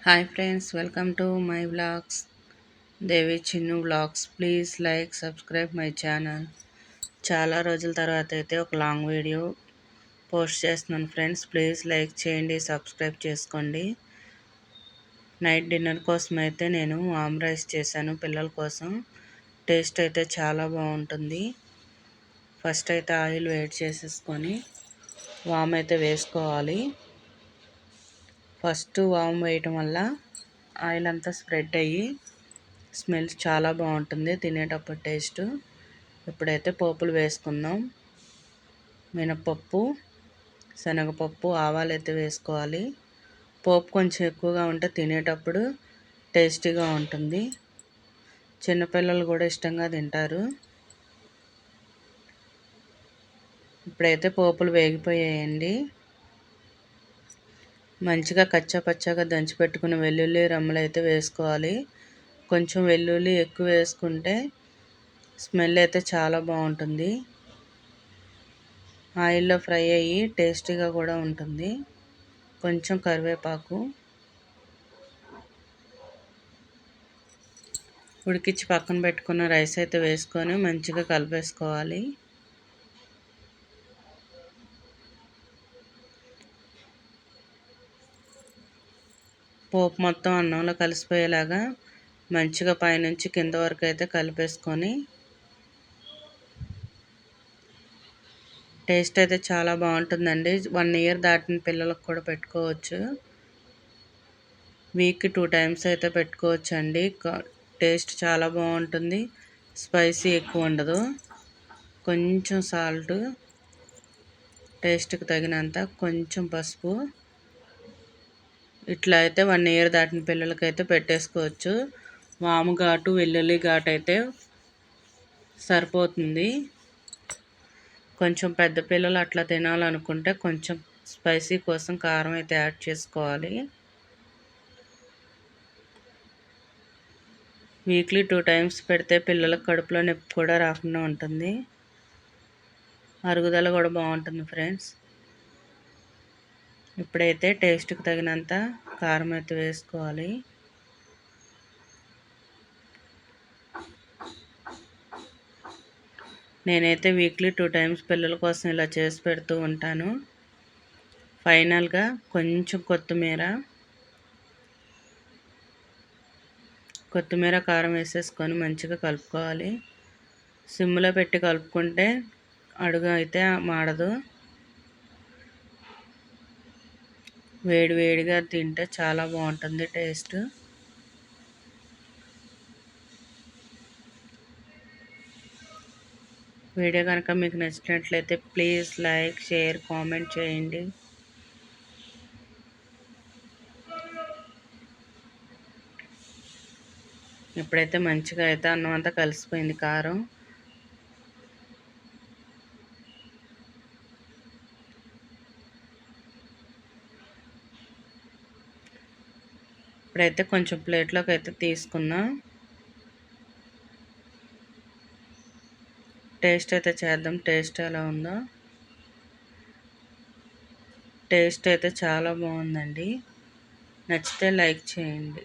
Hi friends, welcome to my vlogs. Devi Chinnu vlogs. Please like, subscribe my channel. చాలా రోజుల తర్వాత అయితే ఒక లాంగ్ వీడియో పోస్ట్ చేస్తున్నాను ఫ్రెండ్స్. ప్లీజ్ లైక్ చేయండి, సబ్స్క్రైబ్ చేసుకోండి. నైట్ డిన్నర్ కోసం అయితే నేను వామ్ రైస్ చేశాను పిల్లల కోసం. టేస్ట్ అయితే చాలా బాగుంటుంది. ఫస్ట్ అయితే ఆయిల్ వేడి చేసేసుకొని వామ్ అయితే వేసుకోవాలి. ఫస్ట్ వామ్ వేయటం వల్ల ఆయిల్ అంతా స్ప్రెడ్ అయ్యి స్మెల్ చాలా బాగుంటుంది తినేటప్పుడు టేస్ట్. ఇప్పుడైతే పోపులు వేసుకుందాం. మినపప్పు, శనగపప్పు, ఆవాలు అయితే వేసుకోవాలి. పోపు కొంచెం ఎక్కువగా ఉంటే తినేటప్పుడు టేస్టీగా ఉంటుంది. చిన్నపిల్లలు కూడా ఇష్టంగా తింటారు. ఇప్పుడైతే పోపులు వేగిపోయాయండి. మంచిగా కచ్చా పచ్చాగా దంచి పెట్టుకున్న వెల్లుల్లి రమ్మలు అయితే వేసుకోవాలి. కొంచెం వెల్లుల్లి ఎక్కువ వేసుకుంటే స్మెల్ అయితే చాలా బాగుంటుంది. ఆయిల్లో ఫ్రై అయ్యి టేస్టీగా కూడా ఉంటుంది. కొంచెం కరివేపాకు ఉడికించి పక్కన పెట్టుకున్న రైస్ అయితే వేసుకొని మంచిగా కలిపేసుకోవాలి. పోపు మొత్తం అన్నంలో కలిసిపోయేలాగా మంచిగా పైనుంచి కింద వరకు అయితే కలిపేసుకొని టేస్ట్ అయితే చాలా బాగుంటుందండి. 1 ఇయర్ దాటిన పిల్లలకు కూడా పెట్టుకోవచ్చు. వీక్కి 2 టైమ్స్ అయితే పెట్టుకోవచ్చు అండి. టేస్ట్ చాలా బాగుంటుంది. స్పైసీ ఎక్కువ ఉండదు. కొంచెం సాల్ట్, టేస్ట్కి తగినంత, కొంచెం పసుపు. ఇట్లా అయితే 1 ఇయర్ దాటిన పిల్లలకైతే పెట్టేసుకోవచ్చు. వాము ఘాటు, వెల్లుల్లి ఘాటు అయితే సరిపోతుంది. కొంచెం పెద్ద పిల్లలు అట్లా తినాలనుకుంటే కొంచెం స్పైసీ కోసం కారం అయితే యాడ్ చేసుకోవాలి. వీక్లీ 2 టైమ్స్ పెడితే పిల్లలకు కడుపులో నొప్పి కూడా రాకుండా ఉంటుంది. అరుగుదల కూడా బాగుంటుంది ఫ్రెండ్స్. ఇప్పుడైతే టేస్ట్కి తగినంత కారం అయితే వేసుకోవాలి. నేనైతే వీక్లీ 2 టైమ్స్ పిల్లల కోసం ఇలా చేసి పెడుతూ ఉంటాను. ఫైనల్గా కొంచెం కొత్తిమీర కారం వేసేసుకొని మంచిగా కలుపుకోవాలి. సిమ్లో పెట్టి కలుపుకుంటే అడుగు అయితే మాడదు. వేడి వేడిగా తింటే చాలా బాగుంటుంది టేస్ట్. వీడియో కనుక మీకు నచ్చినట్లయితే ప్లీజ్ లైక్, షేర్, కామెంట్ చేయండి. ఇప్పుడైతే మంచిగా అయితే అన్నం అంతా కలిసిపోయింది కారం. ఇప్పుడైతే కొంచెం ప్లేట్లోకి అయితే తీసుకున్నాం. టేస్ట్ అయితే చేద్దాం. టేస్ట్ ఎలా ఉందో. టేస్ట్ అయితే చాలా బాగుందండి. నచ్చితే లైక్ చేయండి.